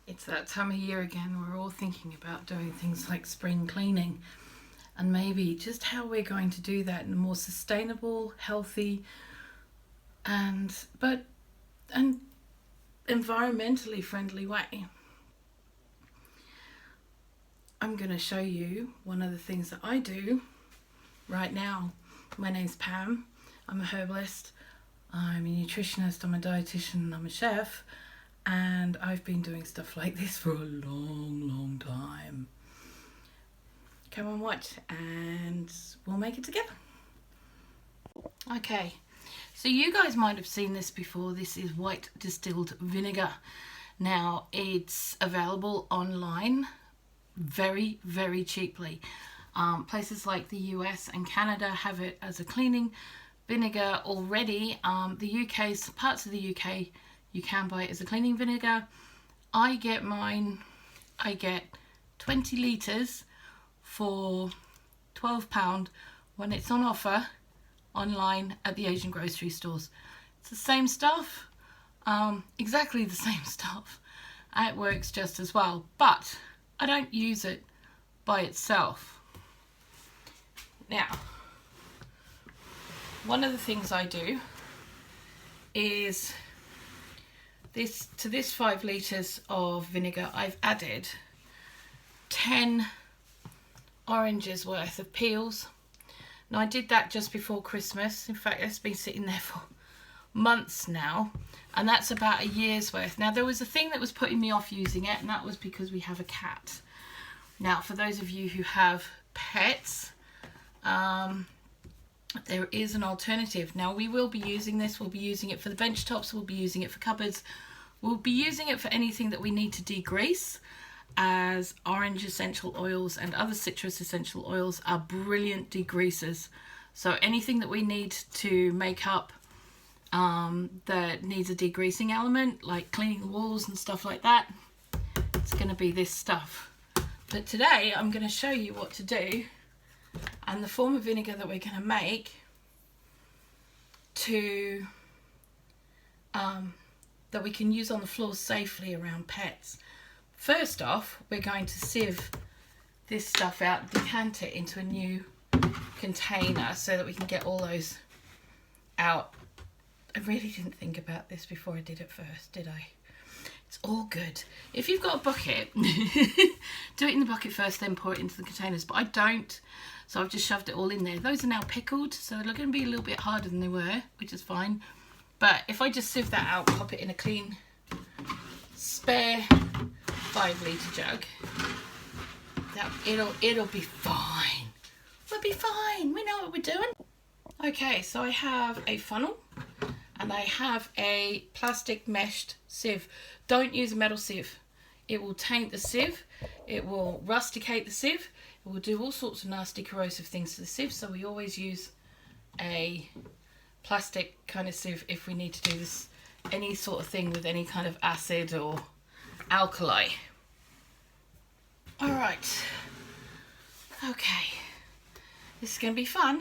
It's that time of year again. We're all thinking about doing things like spring cleaning and maybe just how we're going to do that in a more sustainable, healthy, and environmentally friendly way. I'm going to show you one of the things that I do right now. My name's Pam. I'm a herbalist. I'm a nutritionist. I'm a dietitian. I'm a chef. And I've been doing stuff like this for a long time. Come and watch and we'll make it together. Okay, so you guys might have seen this before. This is white distilled vinegar. Now it's available online very cheaply. Places like the US and Canada have it as a cleaning vinegar already. The UK's parts of the UK you can buy it as a cleaning vinegar. I get 20 litres for £12 when it's on offer online at the Asian grocery stores. It's the same stuff, exactly the same stuff. It works just as well, but I don't use it by itself. Now, one of the things I do is to this 5 litres of vinegar, I've added 10 oranges worth of peels. Now I did that just before Christmas. In fact, it's been sitting there for months now, and that's about a year's worth. Now there was a thing that was putting me off using it, and that was because we have a cat. Now for those of you who have pets, there is an alternative. Now we will be using this. We'll be using it for the bench tops. We'll be using it for cupboards. We'll be using it for anything that we need to degrease, as orange essential oils and other citrus essential oils are brilliant degreasers. So anything that we need to make up that needs a degreasing element, like cleaning the walls and stuff like that, it's going to be this stuff. But today I'm going to show you what to do and the form of vinegar that we're going to make to that we can use on the floors safely around pets. First off, we're going to sieve this stuff out, decant it into a new container so that we can get all those out. I really didn't think about this before I did it first, did I? It's all good. If you've got a bucket, do it in the bucket first, then pour it into the containers. But I don't, so I've just shoved it all in there. Those are now pickled, so they're going to be a little bit harder than they were, which is fine. But if I just sieve that out, pop it in a clean, spare 5 litre jug, it'll be fine. We'll be fine. We know what we're doing. Okay, so I have a funnel and I have a plastic meshed sieve. Don't use a metal sieve. It will taint the sieve. It will rusticate the sieve. It will do all sorts of nasty corrosive things to the sieve. So we always use a plastic kind of sieve if we need to do this, any sort of thing with any kind of acid or alkali. All right. Okay. This is going to be fun.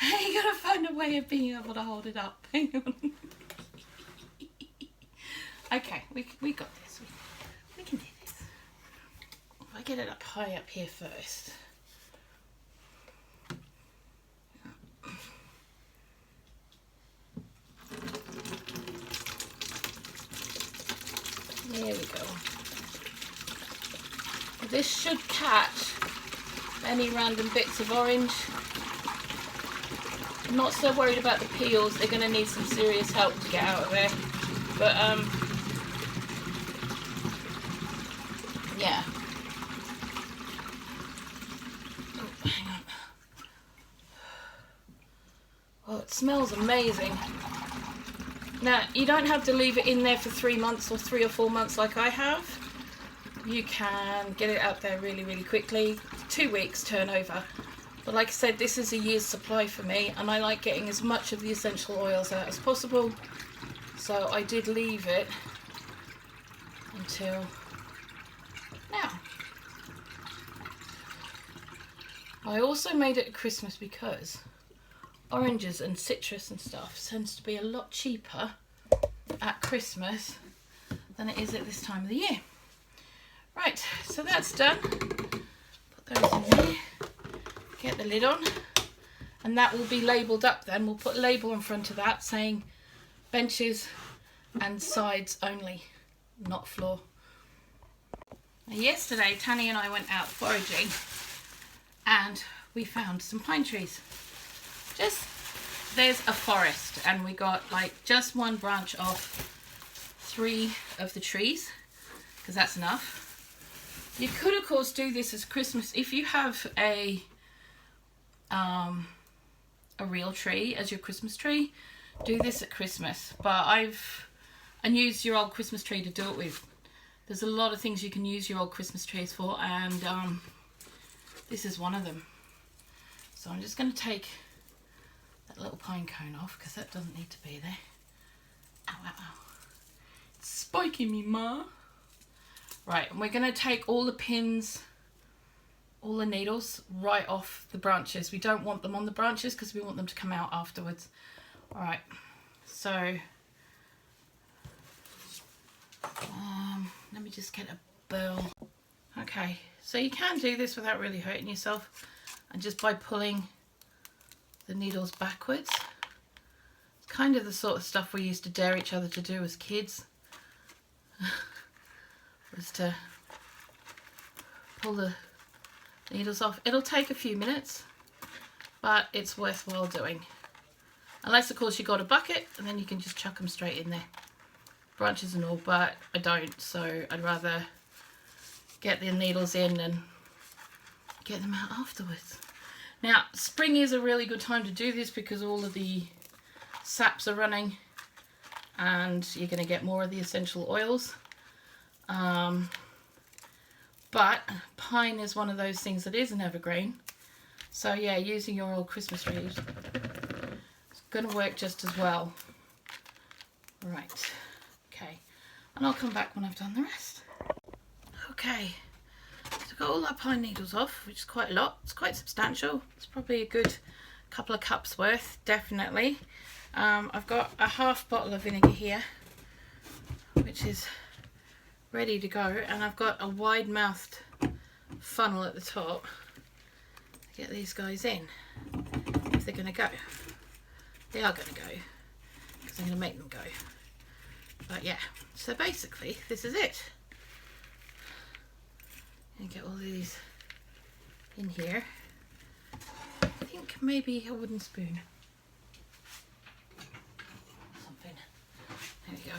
You got to find a way of being able to hold it up. Hang on. Okay, we got this. We can do this. If I get it up high up here first. There we go. This should catch any random bits of orange. I'm not so worried about the peels. They're going to need some serious help to get out of there. But yeah. Oh, hang on. Oh, it smells amazing. Now, you don't have to leave it in there for 3 months or 3 or 4 months like I have. You can get it out there really quickly. 2 weeks turnover. But like I said, this is a year's supply for me, and I like getting as much of the essential oils out as possible. So I did leave it until now. I also made it at Christmas because oranges and citrus and stuff tends to be a lot cheaper at Christmas than it is at this time of the year. Right, so that's done. Put those in there, get the lid on, and that will be labelled up then. We'll put a label in front of that saying benches and sides only, not floor. Yesterday, Tanny and I went out foraging and we found some pine trees. There's a forest and we got like just one branch off 3 of the trees, because that's enough. You could of course do this as Christmas if you have a real tree as your Christmas tree. Do this at Christmas, but and use your old Christmas tree to do it with. There's a lot of things you can use your old Christmas trees for, and this is one of them. So I'm just going to take that little pine cone off because that doesn't need to be there. Ow, ow, ow. It's spiking me, Ma. Right, and we're going to take all the pins, all the needles right off the branches. We don't want them on the branches because we want them to come out afterwards. Alright, so let me just get a burl. Okay, so you can do this without really hurting yourself, and just by pulling the needles backwards. It's kind of the sort of stuff we used to dare each other to do as kids. Was to pull the needles off. It'll take a few minutes, but it's worthwhile doing. Unless of course you got a bucket and then you can just chuck them straight in there. Branches and all, but I don't, so I'd rather get the needles in and get them out afterwards. Now, spring is a really good time to do this because all of the saps are running and you're going to get more of the essential oils. But pine is one of those things that is an evergreen. So yeah, using your old Christmas trees is going to work just as well. Right. Okay, and I'll come back when I've done the rest. Okay, so I've got all our pine needles off, which is quite a lot. It's quite substantial. It's probably a good couple of cups worth, definitely. I've got a half bottle of vinegar here, which is ready to go, and I've got a wide-mouthed funnel at the top to get these guys in, if they're going to go. They are going to go, because I'm going to make them go. But yeah, so basically this is it. And get all these in here. I think maybe a wooden spoon. Something. There we go.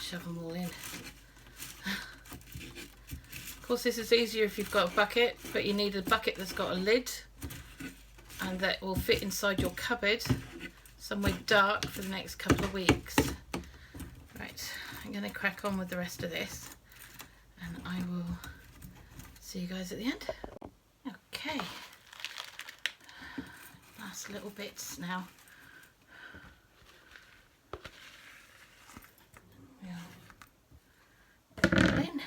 Shove them all in. Of course this is easier if you've got a bucket, but you need a bucket that's got a lid and that will fit inside your cupboard somewhere dark for the next couple of weeks. Right, I'm going to crack on with the rest of this and I will see you guys at the end. Okay, last little bits now. We'll put it in.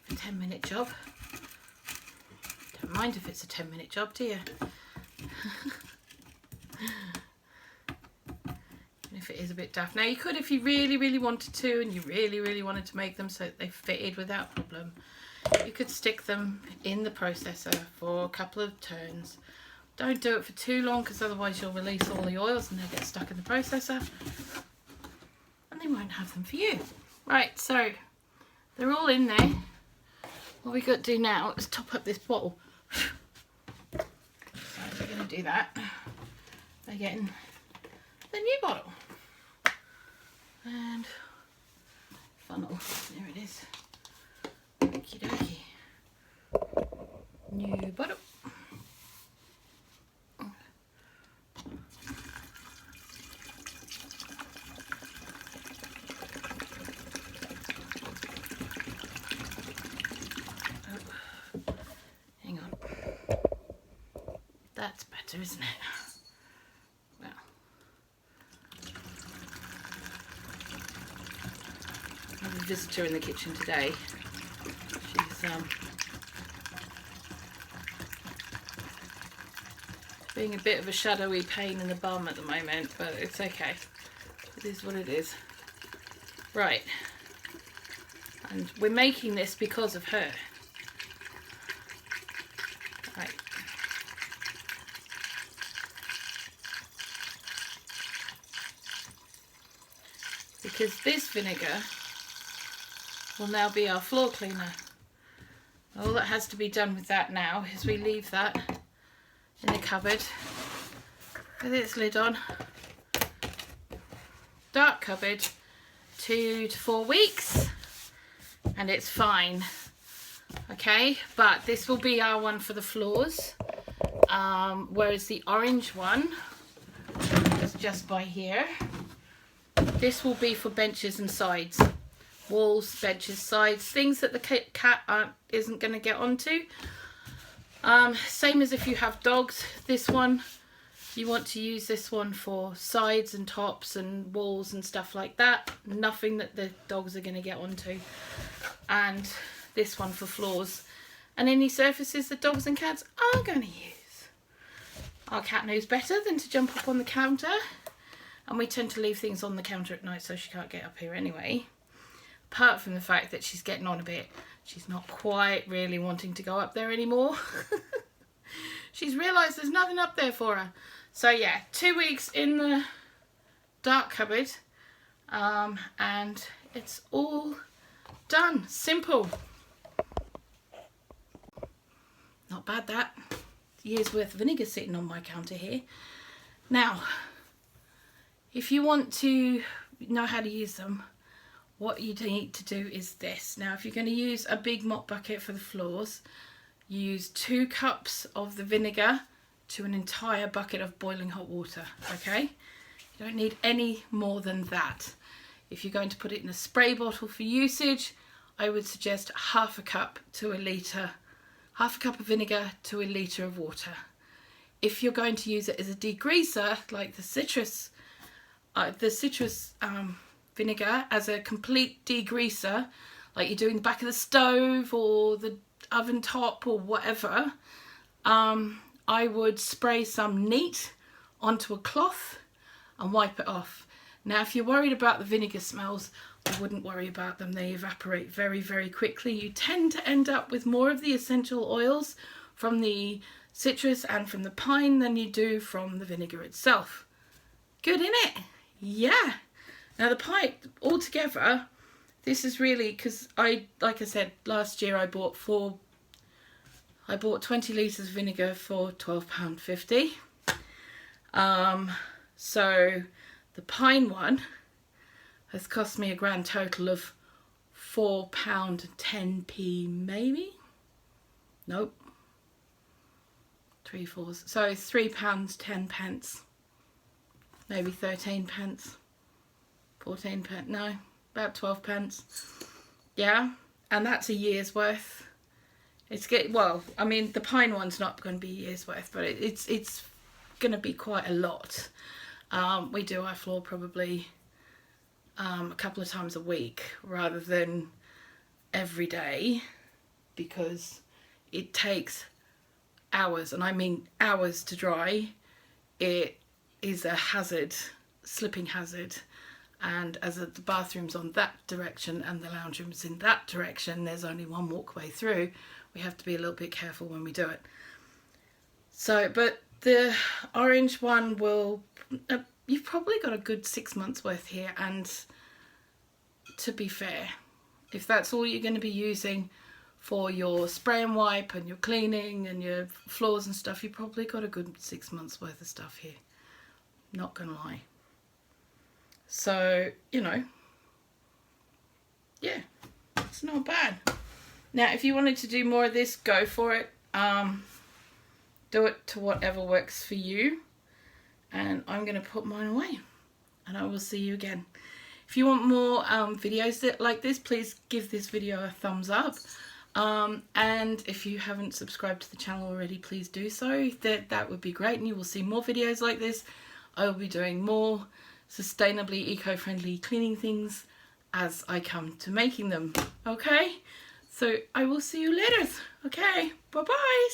A 10-minute job. Don't mind if it's a 10-minute job, do you? And if it is a bit daft. Now you could, if you really wanted to, and you really wanted to make them so that they fitted without problem, you could stick them in the processor for a couple of turns. Don't do it for too long because otherwise you'll release all the oils and they'll get stuck in the processor and they won't have them for you. Right, so they're all in there. What we've got to do now is top up this bottle. So we're going to do that by getting the new bottle and funnel. There it is. Okie dokie. New bottle. That's better, isn't it? Well, I have a visitor in the kitchen today. She's being a bit of a shadowy pain in the bum at the moment, but it's okay. It is what it is. Right. And we're making this because of her. Right. Because this vinegar will now be our floor cleaner. All that has to be done with that now is we leave that in the cupboard with its lid on. Dark cupboard, 2 to 4 weeks, and it's fine. Okay, but this will be our one for the floors, whereas the orange one is just by here. This will be for benches and sides, walls, benches, sides, things that the cat isn't going to get onto. Same as if you have dogs. This one, you want to use this one for sides and tops and walls and stuff like that. Nothing that the dogs are going to get onto. And this one for floors and any surfaces that dogs and cats are going to use. Our cat knows better than to jump up on the counter, and we tend to leave things on the counter at night so she can't get up here anyway. Apart from the fact that she's getting on a bit, she's not quite really wanting to go up there anymore. She's realised there's nothing up there for her. So yeah, 2 weeks in the dark cupboard, and it's all done. Simple. Not bad, that. Year's worth of vinegar sitting on my counter here. Now, if you want to know how to use them, what you need to do is this. Now, if you're going to use a big mop bucket for the floors, you use 2 cups of the vinegar to an entire bucket of boiling hot water, okay? You don't need any more than that. If you're going to put it in a spray bottle for usage, I would suggest half a cup to a litre, half a cup of vinegar to a litre of water. If you're going to use it as a degreaser, like the citrus vinegar as a complete degreaser, like you do in the back of the stove or the oven top or whatever, I would spray some neat onto a cloth and wipe it off. Now, if you're worried about the vinegar smells, I wouldn't worry about them. They evaporate very, very quickly. You tend to end up with more of the essential oils from the citrus and from the pine than you do from the vinegar itself. Good, innit? Yeah. Now the pine, altogether, this is really, because like I said, last year I bought 20 litres of vinegar for £12.50. So the pine one has cost me a grand total of £4.10 maybe? Nope. 3 fours. So it's £3.10. Maybe 13 pence. 14 pence. No, about 12 pence. Yeah, and that's a year's worth. Well, I mean, the pine one's not going to be a year's worth, but it's going to be quite a lot. We do our floor probably a couple of times a week rather than every day, because it takes hours, and I mean hours to dry. It is a hazard, slipping hazard, and as the bathroom's on that direction and the lounge room's in that direction, there's only one walkway through. We have to be a little bit careful when we do it. So, but the orange one will, you've probably got a good 6 months worth here, and to be fair, if that's all you're going to be using for your spray and wipe and your cleaning and your floors and stuff, you've probably got a good 6 months worth of stuff here. Not gonna lie. So, you know, yeah, it's not bad. Now, if you wanted to do more of this, go for it. Do it to whatever works for you. And I'm going to put mine away. And I will see you again. If you want more videos like this, please give this video a thumbs up. And if you haven't subscribed to the channel already, please do so. That would be great, and you will see more videos like this. I will be doing more sustainably eco-friendly cleaning things as I come to making them. Okay, so I will see you later. Okay, bye bye.